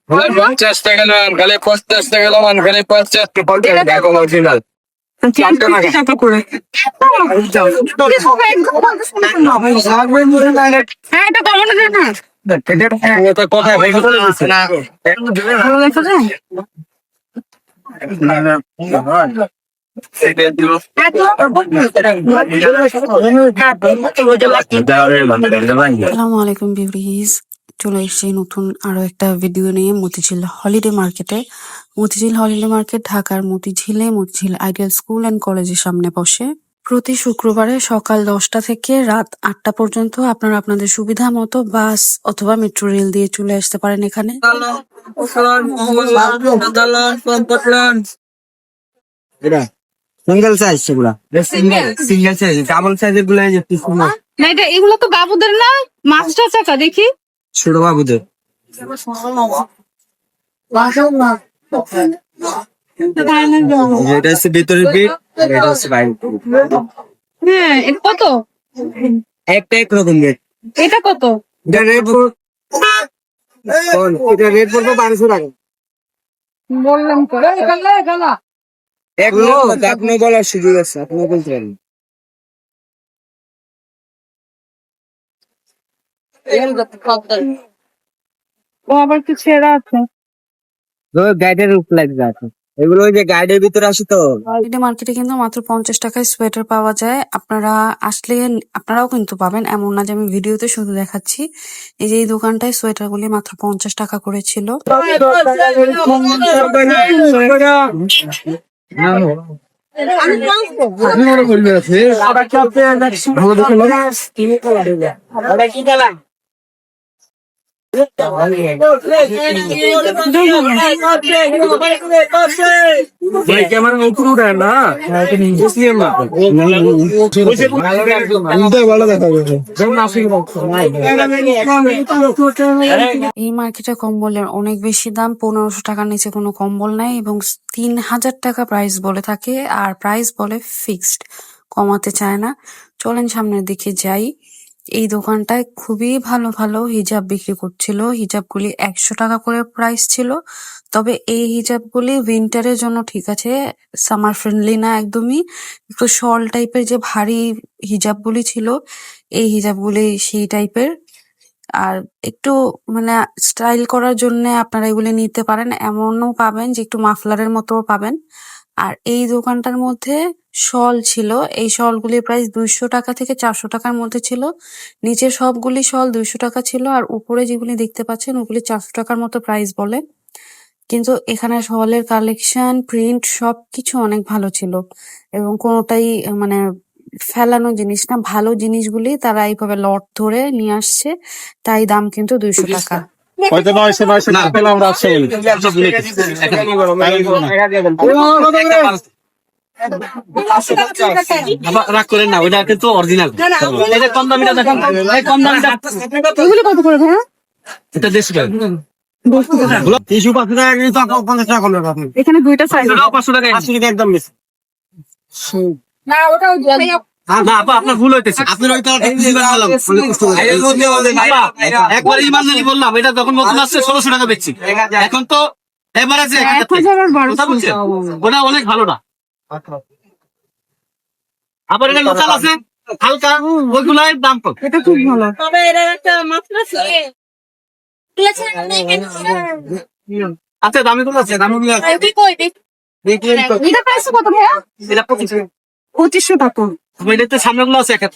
50 টাকা নেন, খালি 50 টাকা নেন, খালি 50 টাকা দেখো অরিজিনাল। 4 টাকা করে। হ্যাঁ, এটা কমানো যায় না। এটা কোথায় ভাই বলে দিছে? ভালো লাগছে না? না না। আসসালামু আলাইকুম ভিউয়ার্স, চলে এসেছি নতুন আরো একটা ভিডিও নিয়ে মতিঝিল হলিডে মার্কেটে। মতিঝিল হলিডে মার্কেট ঢাকার মতিঝিল আইডিয়াল স্কুল অ্যান্ড কলেজের সামনে বসে। প্রতি শুক্রবারে সকাল 10টা থেকে রাত 8টা পর্যন্ত আপনারা আপনাদের সুবিধা মতো বাস অথবা মেট্রো রেল দিয়ে চলে আসতে পারেন এখানে। সিঙ্গেল সাইজ সেগুলা, সিঙ্গেল সাইজ, ডাবল সাইজের গুলো না, এটা এগুলো তো বাবুদের না, মাস্টার চাকা দেখি। ছোট বাবুদের। এটা হচ্ছে ভিতরের পিঠ, এটা হচ্ছে বাইরের পিঠ। হ্যাঁ, এটা কত? একটা এক রকম রেট। এটা কত? এটা রেট এটা রেট পড়বে 1200 টাকা। বললাম তো এগুলো আপনি বলার সুযোগ আছে, আপনি বলতে পারেন। ও আবার কি ছেঁড়া আছে? গাইডের উপর আছে, এগুলো ওই যে গাইডের ভিতরে আসে তো। হলিডে মার্কেটে কিন্তু মাত্র 50 টাকায় সোয়েটার পাওয়া যায়। আপনারা আসলে আপনারাও কিন্তু পাবেন, এমন না যে আমি ভিডিওতে শুধু দেখাচ্ছি। এই যে এই দোকানটায় সোয়েটার গুলি মাত্র 50 টাকা করে ছিল। এই মার্কেটে কম্বলের অনেক বেশি দাম, 1500 টাকার নিচে কোনো কম্বল নাই এবং 3000 টাকা প্রাইস বলে থাকে, আর প্রাইস বলে ফিক্সড, কমাতে চায় না। চলেন সামনের দিকে যাই। এই দোকানটায় খুবই ভালো ভালো হিজাব বিক্রি করছিল। হিজাবগুলি 100 টাকা করে প্রাইস ছিল। তবে এই হিজাবগুলি উইন্টারের জন্য ঠিক আছে, সামার ফ্রেন্ডলি না একদমই। একটু শল টাইপের যে ভারী হিজাবগুলি ছিল, এই হিজাবগুলি সেই টাইপের। আর একটু মানে স্টাইল করার জন্য আপনারা এগুলি নিতে পারেন। এমনও পাবেন যে একটু মাফলারের মতো পাবেন। আর এই দোকানটার মধ্যে শল ছিল, এই শলগুলির প্রাইস 200 টাকা থেকে 400 টাকার মধ্যে ছিল। নিচের সবগুলি শল 200 টাকা ছিল, আর উপরে যেগুলি দেখতে পাচ্ছেন ওগুলি 400 টাকার মতো প্রাইস বলে। কিন্তু এখানে শলের কালেকশন, প্রিন্ট সবকিছু অনেক ভালো ছিল এবং কোনোটাই মানে ফেলানো জিনিস না, ভালো জিনিসগুলি তারা এইভাবে লট ধরে নিয়ে আসছে, তাই দাম কিন্তু 200 টাকা। হয়তো 900 না পেলাম রাজশাহী। রাগ করেন না, ওইটা কিন্তু অরিজিনাল। এটা কম দামিটা দেখেন, কম দামিটা এগুলো কত করে ভাইয়া? এটা 150 টাকা। টিস্যু 500 টাকা, কিন্তু 50 টাকা করলে আপনি। এখানে দুইটা সাইজ। 500 টাকা। 80 টাকা একদম বেশি। না, ওটাও না আপা, আপনার ভুল হইতেছে। আপনার ওইটা দিলাম, আপা, একবার ইমানদারি বললাম, এটা তখন নতুন আসছে 1600 টাকা বেচছি। এখন তো এভারেজে 1000 ওটা অনেক ভালো না। আবার এটা লোকাল আছে হালকা, ওইগুলাই দাম কম। এটা খুব ভালো। তবে এর একটা মাত্রা আছে। আচ্ছা, দামি গুলো আছে, দামি গুলো আছে। এটা প্রাইস কত ভাইয়া? এটা 25। 2500 টাকা। এটাতে সামনে গুলো আছে একটা।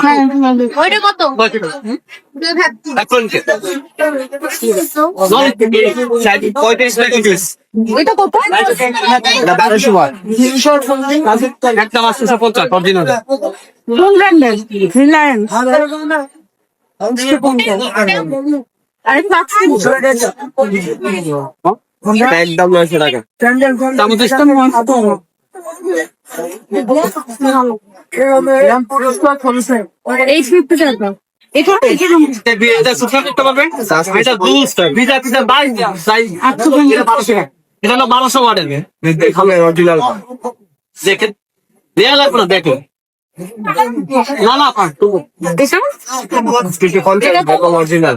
হ্যাঁ, ওইটা কত? এখন কে? 35 টাকা পিস। এটা কত? এটা 1200 ওয়াট। একটা মাছ 250 অরিজিনাল। কোন ব্র্যান্ডের? রিলায়েন্স। আরে ফ্লাক্সি। এটা একদম 900 টাকা। দাম হচ্ছে এই 50 টাকা। এটা এটা সুপার করতে পারবেন। এটা বুস্ট ভিজা ভিজা 22 সাইজ 1200 টাকা। এটা হলো 1200 ওয়াটের। দেখালে অরিজিনাল। দেখেন, দেয়া লাগবে না, দেখেন। না না আপা, এটা কিছু কনসেপ্ট একদম অরিজিনাল।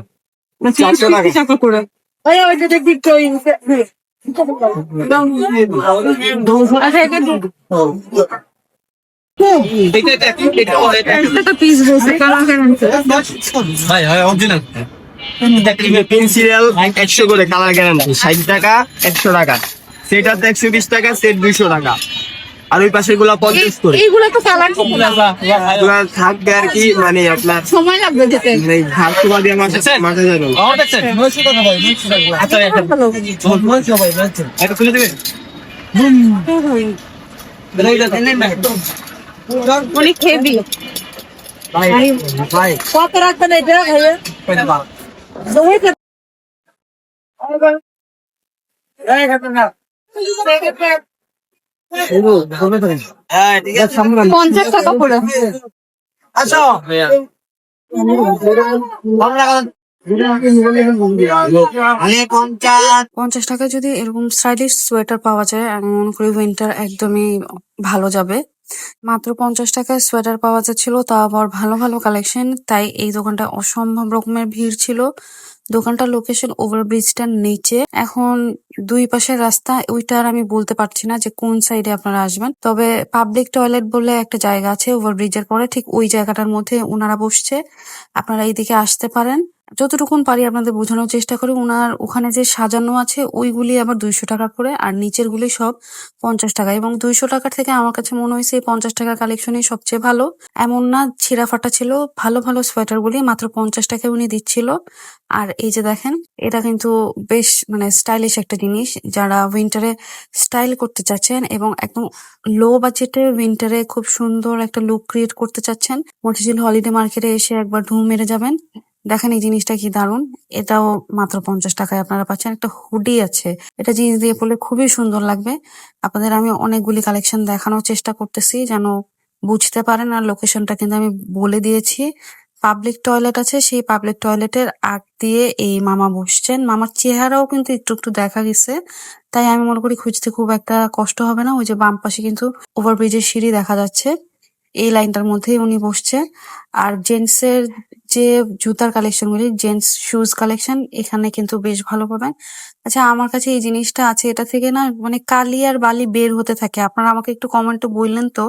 400 টাকা করে। একটা পিস বলছে কালার গ্যারান্টি। ভাই হয় অরিজিনাল পেন্সিল 100 করে কালার গ্যারান্টি 60 টাকা 100 টাকা, সেট আছে 120 টাকা, সেট 200 টাকা, আর ওই পাশে গুলা 50 করে। এইগুলো তো কালার এগুলা থাকবে আর কি, মানে আপনার সময় লাগবে যেতে। ভাগ তোমার দিয়ে মাঝে যাবে। আমার দেখছেন 900 টাকা ভাই 900 টাকা আচ্ছা এটা খুলে দিবেন অনেক হেভি। ভাই কত রাখবেন এটা ভাইয়া? হ্যাঁ ঠিক আছে, 50 টাকা করে। আসো আমি 50। 50 টাকায় যদি এরকম স্টাইলিশ সোয়েটার পাওয়া যায়, আমি মনে করি উইন্টার একদমই ভালো যাবে। মাত্র 50 টাকায় সোয়েটার পাওয়া যাচ্ছিল, তা আবার ভালো ভালো কালেকশন। তাই এই দোকানটা অসম্ভব রকমের ভিড় ছিল। দোকানটার লোকেশন ওভারব্রিজটার নিচে। এখন দুই পাশের রাস্তা, ওইটা আর আমি বলতে পারছি না যে কোন সাইডে আপনারা আসবেন। তবে পাবলিক টয়লেট বলে একটা জায়গা আছে ওভারব্রিজের পরে, ঠিক ওই জায়গাটার মধ্যে ওনারা বসছে। আপনারা এইদিকে আসতে পারেন। যতটুকুন পারি আপনাদের বোঝানোর চেষ্টা করি। উনার ওখানে যে সাজানো আছে ওইগুলি আবার 200 টাকা করে, আর নিচের গুলি সব 50 টাকা। এবং 200 টাকার থেকে আমার কাছে মনে হয়েছে এই 50 টাকার কালেকশনই সবচেয়ে ভালো। এমন না ছিঁড়া ফাটা ছিল, ভালো ভালো সোয়েটার গুলি মাত্র 50 টাকায় উনি দিচ্ছিল। আর এই যে দেখেন, এটা কিন্তু বেশ মানে স্টাইলিশ একটা জিনিস। যারা উইন্টারে স্টাইল করতে চাচ্ছেন এবং একদম লো বাজেটে উইন্টারে খুব সুন্দর একটা লুক ক্রিয়েট করতে চাচ্ছেন, মতিঝিল হলিডে মার্কেটে এসে একবার ঢুঁ মেরে যাবেন। দেখেন এই জিনিসটা কি দারুণ। এটাও মাত্র 50 টাকায় আপনারা পাচ্ছেন। একটা হুডি আছে, এটা জিন্স দিয়ে পরলে খুবই সুন্দর লাগবে। আপনাদের আমি অনেকগুলি কালেকশন দেখানোর চেষ্টা করতেছি যেন বুঝতে পারেন। আর লোকেশনটা কিন্তু আমি বলে দিয়েছি। পাবলিক টয়লেট আছে, সেই পাবলিক টয়লেটের আগ দিয়ে এই মামা বসছেন। মামার চেহারাও কিন্তু একটু একটু দেখা গেছে, তাই আমি মনে করি খুঁজতে খুব একটা কষ্ট হবে না। ওই যে বাম পাশে কিন্তু ওভারব্রিজের সিঁড়ি দেখা যাচ্ছে, এই লাইনটার মধ্যেই উনি বসছে। আর জেন্টসের যে জুতার কালেকশন গুলি, জেন্টস শুজ কালেকশন এখানে কিন্তু বেশ ভালো পাবেন। আচ্ছা, আমার কাছে এই জিনিসটা আছে, এটা থেকে না মানে কালি আর বালি বের হতে থাকে। আপনারা আমাকে একটু কমেন্টে বললেন তো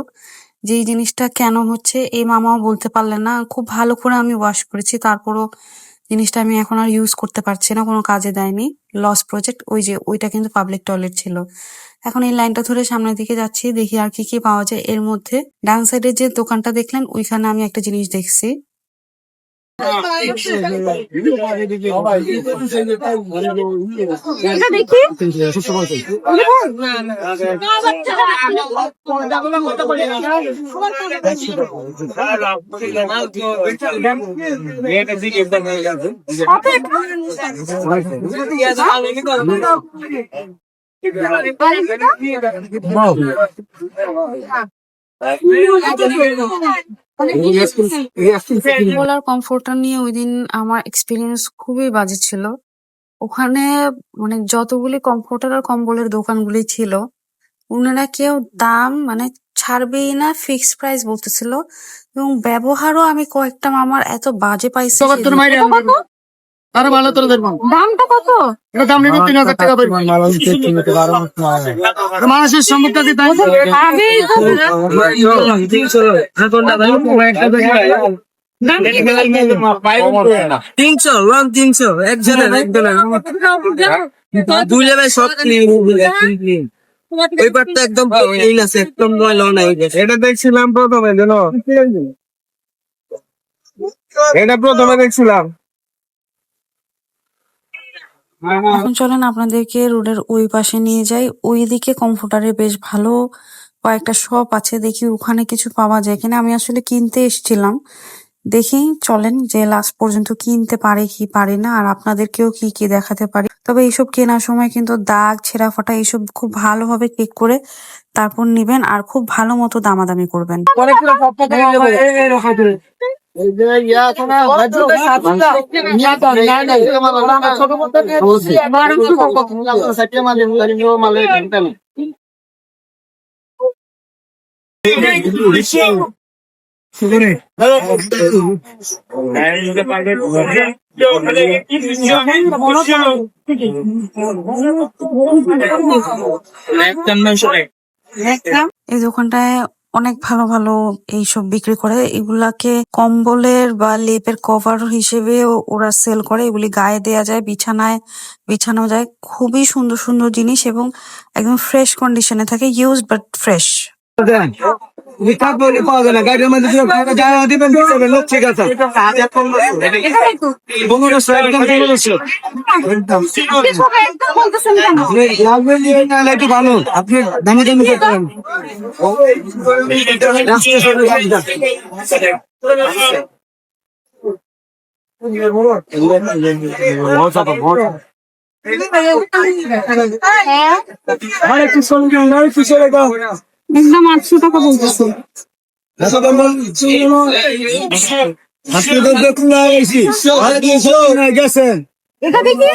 যে এই জিনিসটা কেন হচ্ছে। এই মামাও বলতে পারলেন না। খুব ভালো করে আমি ওয়াশ করেছি, তারপরও জিনিসটা আমি এখন আর ইউজ করতে পারছি না, কোনো কাজে দেয়নি। Loss project. ওই যে ওইটা কিন্তু পাবলিক টয়লেট ছিল। এখন এই লাইনটা ধরে সামনের দিকে যাচ্ছি, দেখি আর কি কি পাওয়া যায় এর মধ্যে। ডান সাইডে যে দোকানটা দেখলেন ওইখানে আমি একটা জিনিস দেখছি। এটা দেখি বলার কমফোর্টার নিয়ে ওইদিন আমার এক্সপিরিয়েন্স খুবই বাজে ছিল। ওখানে মানে যতগুলি কমফোর্টার আর কম্বলের দোকানগুলি ছিল, ওনারা কেউ দাম মানে ছাড়বেই না, ফিক্সড প্রাইস বলতেছিল। এবং ব্যবহারও আমি কয়েকটা মামার এত বাজে পাইছি সেদিন। আরে ভালো তোর দেখবাম দামটা কত? এটা দাম নিবে 3000 টাকা পড়বে মানুষের সম্মুখটা দিতে আগে ওই পাটটা একদম ক্লিন আছে, একদম ময়লা নাই। এটা দেখছিলাম প্রথমে, জানো এটা প্রথমে দেখছিলাম। এখন চলেন আপনাদেরকে রোডের ওই পাশে নিয়ে যাই। ওইদিকে কমফোর্টারের বেশ ভালো কয়েকটা শপ আছে, দেখি ওখানে কিছু পাওয়া যায় কিনা। আমি আসলে কিনতে এসেছিলাম, দেখি চলেন যে লাস্ট পর্যন্ত কিনতে পারে কি পারি না, আর আপনাদেরকেও কি কি দেখাতে পারি। তবে এইসব কেনার সময় কিন্তু দাগ ছেঁড়া ফাটা এইসব খুব ভালোভাবে চেক করে তারপর নিবেন, আর খুব ভালো মতো দামাদামি করবেন। এই দোকানটায় অনেক ভালো ভালো এইসব বিক্রি করে। এগুলাকে কম্বলের বা লেপের কভার হিসেবে ওরা সেল করে। এগুলি গায়ে দেয়া যায়, বিছানায় বিছানো যায়। খুবই সুন্দর সুন্দর জিনিস এবং একদম ফ্রেশ কন্ডিশনে থাকে, ইউজ বাট ফ্রেশ। পাওয়া যায় না, গাড়ির মধ্যে দিবেন, লোক ঠিক আছে। 1500, একদম 1500। একদম বলতেছেন কেন? লাগবে না, একটু ভালো, আপনি দামে দামে করতে পারেন। আরেকটু সঙ্গে আরেকটু ছেড়ে দাও। একদম 800 টাকা বলতেছে। আপনি তো দেখুন না, এসি গেছেন। এটা দেখি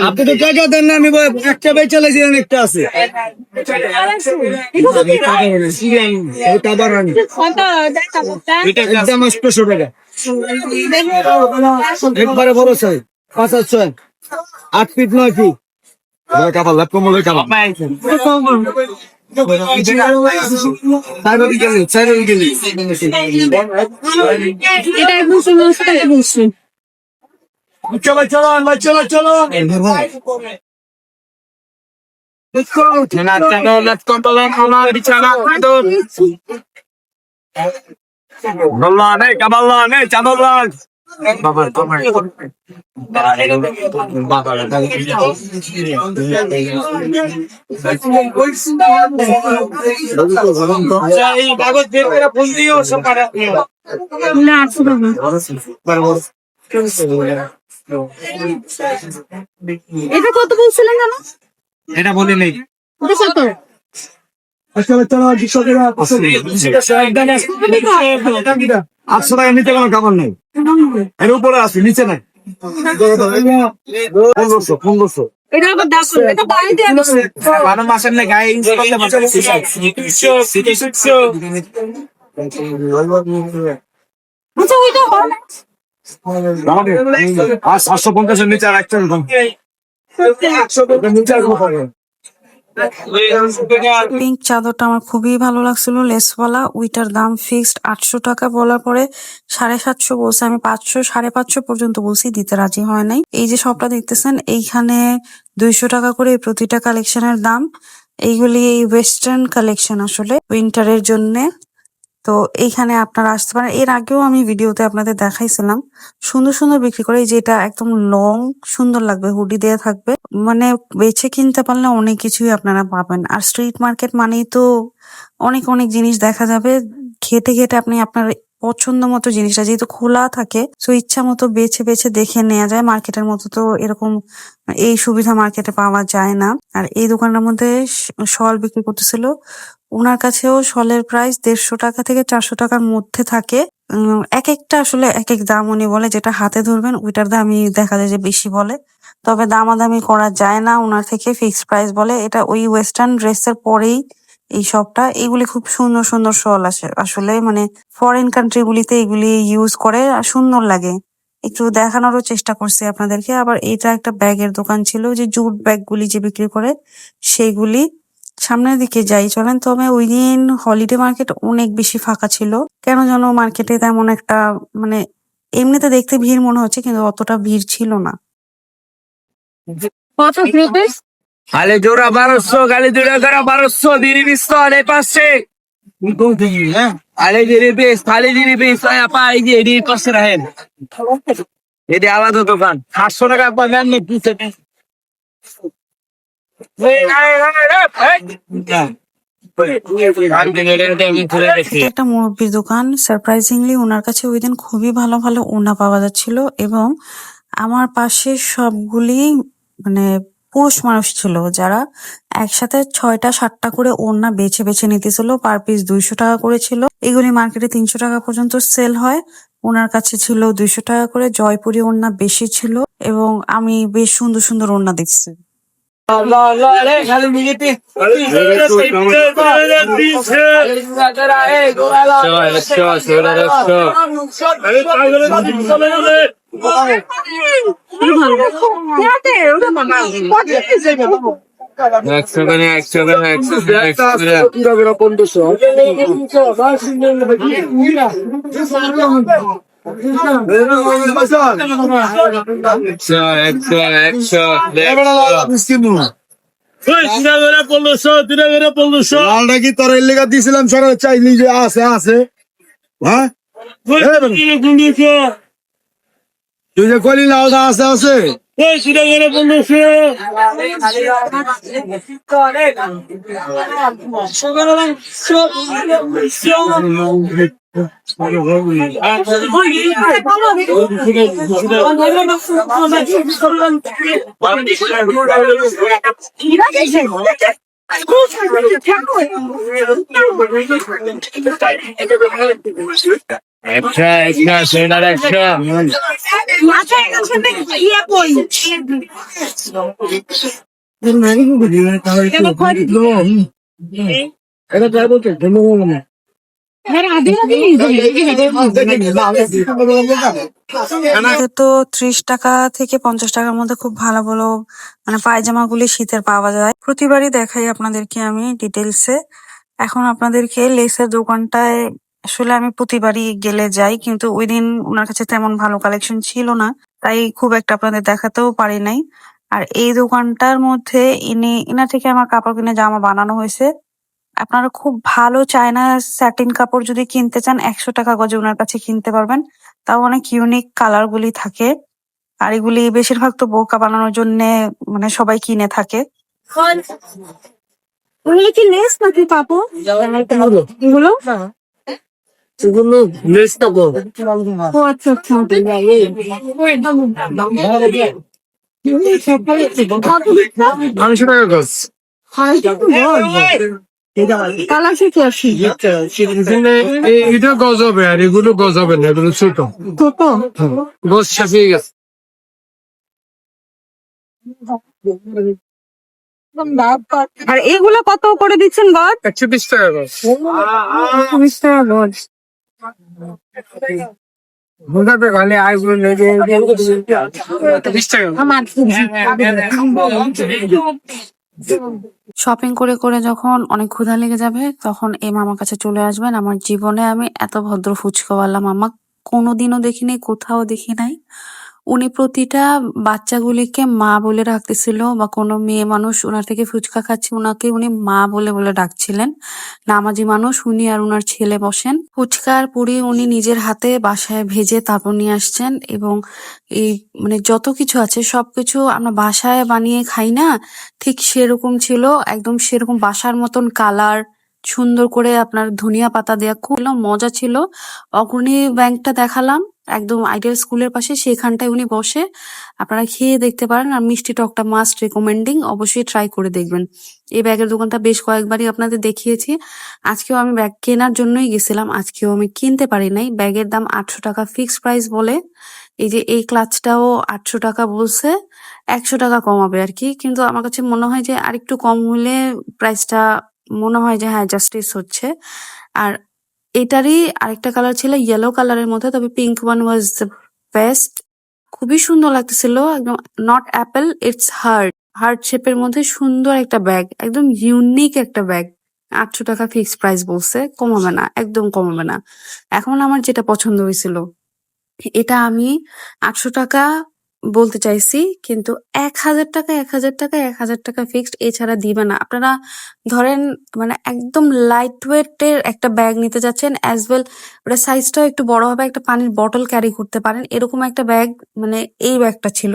আপনি তো টাকা দেন না, আমি একটা বেচ চালাইছি, একটা আছে। একদম 800 টাকা একবারে বড় চাই, 5 8 ফিট 9 ফিট। কাপড় ল্যাপ কমল কাপড় এটা একদম 1600 টাকা বলছি। চলো চলো চলো চলো না 800 টাকা। এটা কত বলছিলেন জানো? এটা বলি নেই। এটা কত? চলো চলো 800 টাকা নিতে কোনো খাবার নেই, এর উপরে আছে, নিচে নাই। 1500 এটা আবার দাম বলবে, এটা বাইরে দিয়ে আনছে। 12 মাসের না গায়ে ইউজ করতে পারছেন। আচ্ছা ওইটা হবে। 750 নিচে আর একটা নিচে আর পিঙ্ক চাদরটা আমার খুবই ভালো লাগছিল, লেসওয়ালা। ওইটার দাম ফিক্সড 800 টাকা বলার পরে 750 বলছে। আমি 500 550 পর্যন্ত বলছি, দিতে রাজি হয় নাই। এই যে শপটা দেখতেছেন, এইখানে 200 টাকা করে প্রতিটা কালেকশনের দাম। এইগুলি ওয়েস্টার্ন কালেকশন, আসলে উইন্টারের জন্য। তো এইখানে আপনারা আসতে পারেন। এর আগেও আমি ভিডিওতে আপনাদের দেখাইছিলাম, সুন্দর সুন্দর বিক্রি করে। যেটা একদম লং সুন্দর লাগবে, হুডি দেয়া থাকবে। মানে বেছে কিনতে পারলে অনেক কিছুই আপনারা পাবেন। আর স্ট্রিট মার্কেট মানেই তো অনেক অনেক জিনিস দেখা যাবে। ঘেটে ঘেটে আপনি আপনার পছন্দ মতো জিনিসটা যেহেতু খোলা থাকে, তো ইচ্ছা মতো বেছে বেছে দেখে নেওয়া যায়। মার্কেটের মতো তো এরকম এই সুবিধা মার্কেটে পাওয়া যায় না। আর এই দোকানটার মধ্যে শল বিক্রি করতেছিল। ওনার কাছেও শলের প্রাইস 150 টাকা থেকে 400 টাকার মধ্যে থাকে। এক একটা আসলে এক এক দাম উনি বলে, যেটা হাতে ধরবেন ওইটার দামই দেখা যায় যে বেশি বলে। তবে দামাদামি করা যায় না, ওনার থেকে ফিক্সড প্রাইস বলে। এটা ওই ওয়েস্টার্ন ড্রেসের পরেই এই শপটা। এগুলি খুব সুন্দর সুন্দর শল আসে, আসলে মানে ফরেন কান্ট্রি গুলিতে এগুলি ইউজ করে, আর সুন্দর লাগে। একটু দেখানোরও চেষ্টা করছি আপনাদেরকে। আবার এটা একটা ব্যাগের দোকান ছিল, যে জুট ব্যাগ গুলি যে বিক্রি করে সেইগুলি। সামনের দিকে যাই চলেন। তবে ওই দিন হলিডে মার্কেট অনেক বেশি ফাঁকা ছিল, কেন যেন মার্কেটে তেমন একটা মানে এমনিতে দেখতে ভিড় মনে হচ্ছে, কিন্তু অতটা ভিড় ছিল না। কত রুপিস? খালি জোড়া 1200, খালি দুটা করে 1200 দিরি বিশ এই পাশে। আরে দিরি বিশ, খালি দিরি বিশ। আপা এই যে এডি পাশে রাখেন, এটি আলাদা দোকান। 800 টাকা একবার নেন না, পিছে একটা মুরব্বির দোকান। সারপ্রাইজিংলি ওনার কাছে ওই দিন খুবই ভালো ভালো ওড়না পাওয়া যাচ্ছিল, এবং আমার পাশে সবগুলি মানে পুরুষ মানুষ ছিল, যারা একসাথে 6টা 7টা করে ওড়না বেছে বেছে নিতেছিল। পার পিস 200 টাকা করে ছিল। এগুলি মার্কেটে 300 টাকা পর্যন্ত সেল হয়, ওনার কাছে ছিল 200 টাকা করে। জয়পুরি ওড়না বেশি ছিল, এবং আমি বেশ সুন্দর সুন্দর ওড়না দেখছি। লালটা কি তোর এর লেগে দিছিলাম সকালে চাইলি যে আছে আছে হ্যাঁ তুই যে কলি লালটা আছে আছে এটা যাই বলছে এতে তো 30 টাকা থেকে 50 টাকার মধ্যে খুব ভালো ভালো মানে পায়জামা গুলি শীতের পাওয়া যায়। প্রতিবারই দেখাই আপনাদেরকে আমি ডিটেলসে। এখন আপনাদেরকে লেসের দোকানটায় আসলে আমি প্রতিবারই গেলে যাই, কিন্তু ওই দিন ওনার কাছে তেমন ভালো কালেকশন ছিল না, তাই খুব একটা আপনাদের দেখাতেও পারি নাই। আর এই দোকানটার মধ্যে ইনার থেকে আমার কাপড় কিনে জামা বানানো হয়েছে। আপনারা খুব ভালো চায়না স্যাটিন কাপড় যদি কিনতে চান 100 টাকা গজে ওনার কাছে কিনতে পারবেন। তাও অনেক ইউনিক কালার গুলি থাকে, আর এগুলি বেশিরভাগ তো বোরকা বানানোর জন্য মানে সবাই কিনে থাকে। ওগুলো কি লেস নাকি কাপড় এগুলো? ও আচ্ছা আচ্ছা। মানুষের টাকা গাছ কালার কি আছে? এটা গজ হবে আর এগুলো গজ হবে না, এগুলো ছোট ছোট গজ ছাপিয়ে গেছে। আর এগুলো কত করে দিচ্ছেন গজ? 120 টাকা গজ। 20 টাকা গজ। মোটাতে খালি আইগুলো লেগে 20 টাকা। শপিং করে করে যখন অনেক ক্ষুধা লেগে যাবে তখন এই মামার কাছে চলে আসবেন। আমার জীবনে আমি এত ভদ্র ফুচকাওয়ালা মামা কোনোদিনও দেখিনি, কোথাও দেখি নাই। উনি প্রতিটা বাচ্চাগুলিকে মা বলে ডাকতেছিল, বা কোনো মেয়ে মানুষ ওনার থেকে ফুচকা খাচ্ছে ওনাকে উনি মা বলে বলে ডাকছিলেন। নামাজি মানুষ উনি, আর ওনার ছেলে বসেন। ফুচকার পুরি উনি নিজের হাতে বাসায় ভেজে তারপর নিয়ে আসছেন, এবং এই মানে যত কিছু আছে সবকিছু আমরা বাসায় বানিয়ে খাই না, ঠিক সেরকম ছিল, একদম সেরকম বাসার মতন কালার, সুন্দর করে আপনার ধনিয়া পাতা দেয়া, খুব মজা ছিল। অগ্রণী ব্যাংকটা দেখালাম একদম আইডিয়াল স্কুলের পাশে, সেখানটায় উনি বসে। আপনারা খেয়ে দেখতে পারেন, আর মিষ্টি টকটা মাস্ট রেকমেন্ডিং, অবশ্যই ট্রাই করে দেখবেন। এই ব্যাগের দোকানটা বেশ কয়েকবারই আপনাদের দেখিয়েছি। আজকেও আমি ব্যাগ কেনার জন্যই গেছিলাম, আজকেও আমি কিনতে পারি নাই। ব্যাগের দাম 800 টাকা ফিক্সড প্রাইস বলে। এই যে এই ক্লাচটাও 800 টাকা বলছে, 100 টাকা কমাবে আর কি, কিন্তু আমার কাছে মনে হয় যে আরেকটু কম হলে প্রাইসটা মনে হয় যে হ্যাঁ জাস্টিস হচ্ছে। আর এটারই আরেকটা কালার ছিল ইয়েলো কালারের মধ্যে, তবে pink one was the best. খুবই সুন্দর লাগতেছিল, একদম not Apple, it's heart, heart শেপের মধ্যে সুন্দর একটা ব্যাগ, একদম ইউনিক একটা ব্যাগ। 800 টাকা ফিক্সড প্রাইস বলছে, কমাবে না, একদম কমাবে না। এখন আমার যেটা পছন্দ হয়েছিল, এটা আমি 800 টাকা বলতে চাইছি, কিন্তু 1000 টাকা 1000 টাকা 1000 টাকা ফিক্সড, এছাড়া দিবে না। আপনারা ধরেন মানে একদম লাইট ওয়েটের একটা ব্যাগ নিতে যাচ্ছেন, অ্যাজ ওয়েল ওটা সাইজটাও একটু বড় হবে, একটা পানির বটল ক্যারি করতে পারেন, এরকম একটা ব্যাগ। মানে এই ব্যাগটা ছিল,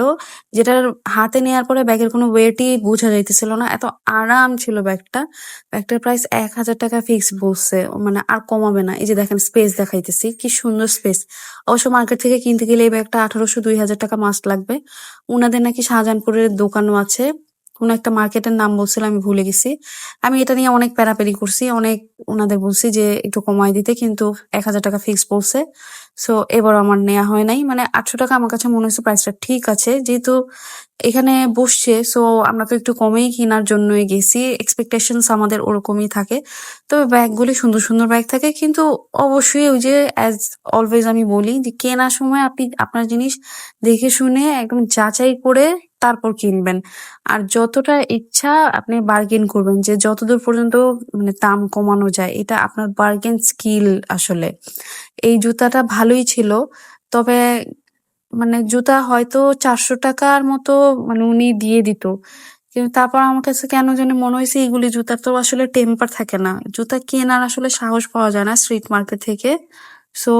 যেটার হাতে নেওয়ার পরে ব্যাগের কোনো ওয়েটই বোঝা যাইতেছিল না, এত আরাম ছিল ব্যাগটা। ব্যাগটার প্রাইস 1000 টাকা ফিক্স বলছে, মানে আর কমাবে না। এই যে দেখেন স্পেস দেখাইতেছি, কি সুন্দর স্পেস। অবশ্য মার্কেট থেকে কিনতে গেলে এই ব্যাগটা 1800-2000 টাকা মাস্ট লাগবে। উনাদের নাকি শাহজাহানপুরের দোকানও আছে, কোন একটা মার্কেটের নাম বলছিল, আমি ভুলে গেছি। আমি এটা নিয়ে অনেক প্যারাপ্যারি করছি, অনেক ওনাদের বলছি যে একটু কমাই দিতে, কিন্তু 1000 টাকা ফিক্স বলছে। সো এবার আমার নেওয়া হয় নাই, মানে 800 টাকা আমার কাছে মনে হচ্ছে প্রাইসটা ঠিক আছে, যেহেতু এখানে বসছে। সো আমরা তো একটু কমেই কেনার জন্যই গেছি, এক্সপেকটেশনস আমাদের ওরকমই থাকে। তবে ব্যাগগুলি সুন্দর সুন্দর ব্যাগ থাকে, কিন্তু অবশ্যই ওই যে অ্যাজ অলওয়েজ আমি বলি যে কেনার সময় আপনি আপনার জিনিস দেখে শুনে একদম যাচাই করে তারপর কিনবেন। আর যতটা ইচ্ছা আপনি বার্গেন করবেন, যে যতদূর পর্যন্ত মানে দাম কমানো যায়, এটা আপনার বার্গেন স্কিল আসলে। এই জুতাটা ভালোই ছিল, তবে মানে জুতা হয়তো 400 টাকার মতো মানে উনি দিয়ে দিত, কিন্তু তারপর আমার কাছে কেন জানি মনে হয়েছে এগুলি জুতার তো আসলে টেম্পার থাকে না, জুতা কেনার আসলে সাহস পাওয়া যায় না স্ট্রিট মার্কেট থেকে। সো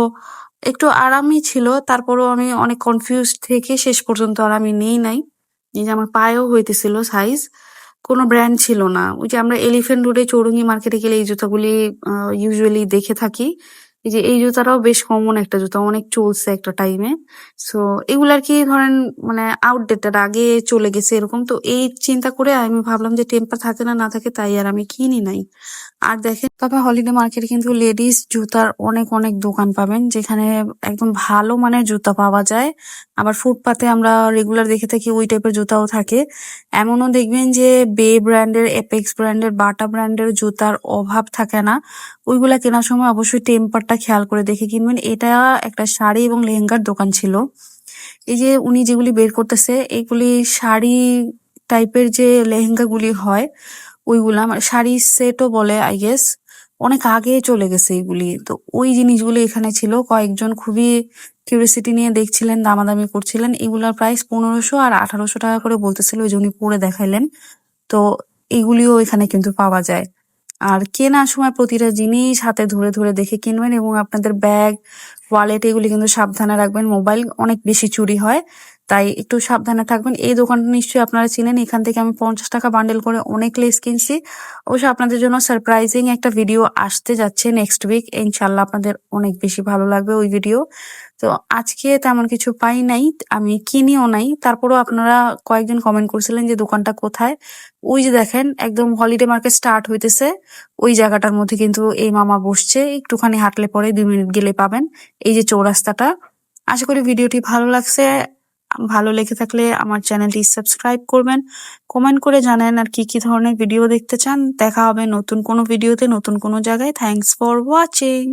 একটু আরামই ছিল, তারপরও আমি অনেক কনফিউজ থেকে শেষ পর্যন্ত আর আমি নেই নাই। এই যে আমার পায়েও হইতেছিল সাইজ, কোনো ব্র্যান্ড ছিল না। ওই যে আমরা এলিফ্যান্ট রোডে চৌরঙ্গি মার্কেটে গেলে এই জুতাগুলি ইউজুয়ালি দেখে থাকি। এই যে এই জুতাটাও বেশ কমন একটা জুতা, অনেক চলছে একটা টাইমে। সো এগুলো আর কি ধরেন মানে আউটডেটেড, আগে চলে গেছে এরকম। তো এই চিন্তা করে আমি ভাবলাম যে টেম্পার থাকে না না থাকে, তাই আর আমি কিনি নাই। আর দেখেন, তবে হলিডে মার্কেটে কিন্তু লেডিস জুতার অনেক অনেক দোকান পাবেন, যেখানে একদম ভালো মানের জুতা পাওয়া যায়। আবার ফুটপাতে আমরা রেগুলার দেখে থাকি ওই টাইপের জুতাও থাকে। এমনও দেখবেন যে বে ব্র্যান্ডের, এপেক্স ব্র্যান্ডের, বাটা ব্র্যান্ডের জুতার অভাব থাকে না। ওইগুলা কেনার সময় অবশ্যই টেম্পারটা খেয়াল করে দেখে কিনবেন। এটা একটা শাড়ি এবং লেহেঙ্গার দোকান ছিল। এই যে উনি যেগুলি বের করতেছে, এগুলি শাড়ি টাইপের যে লেহেঙ্গা গুলি হয়, ওইগুলা মানে শাড়ি সেটও বলে আই গেস, অনেক আগে চলে গেছে এগুলি। তো ওই জিনিসগুলি এখানে ছিল, কয়েকজন খুবই কিউরিয়াসিটি নিয়ে দেখছিলেন, দামাদামি করছিলেন। এগুলার প্রাইস 1500 আর 1800 টাকা করে বলতেছিল, ওই যে উনি পরে দেখাইলেন। তো এগুলিও এখানে কিন্তু পাওয়া যায়। আর কেনার সময় প্রতিটা জিনিস হাতে ধরে ধরে দেখে কিনবেন, এবং আপনাদের ব্যাগ, ওয়ালেট এগুলি কিন্তু সাবধানে রাখবেন। মোবাইল অনেক বেশি চুরি হয়, তাই একটু সাবধানে থাকবেন। এই দোকানটা নিশ্চয়ই আপনারা চিনেন, এখান থেকে আমি 50 টাকা বান্ডেল করে অনেক লেস কিনছি। অবশ্য আপনাদের জন্য সারপ্রাইজিং একটা ভিডিও আসতে যাচ্ছে নেক্সট উইক, ইনশাল্লাহ আপনাদের অনেক বেশি ভালো লাগবে ওই ভিডিও। তো আজকে তেমন কিছু পাই নাই, আমি কিনিও নাই। তারপরও আপনারা কয়েকজন কমেন্ট করছিলেন যে দোকানটা কোথায়। ওই যে দেখেন একদম হলিডে মার্কেট স্টার্ট হইতেছে, ওই জায়গাটার মধ্যে কিন্তু এই মামা বসছে, একটুখানি হাঁটলে পরে 2 মিনিট গেলে পাবেন এই যে চৌরাস্তাটা। আশা করি ভিডিওটি ভালো লাগছে। ভালো লেগে থাকলে আমার চ্যানেলটি সাবস্ক্রাইব করবেন, কমেন্ট করে জানান আর কি কি ধরনের ভিডিও দেখতে চান। দেখা হবে নতুন কোনো ভিডিওতে, নতুন কোনো জায়গায়। Thanks for watching.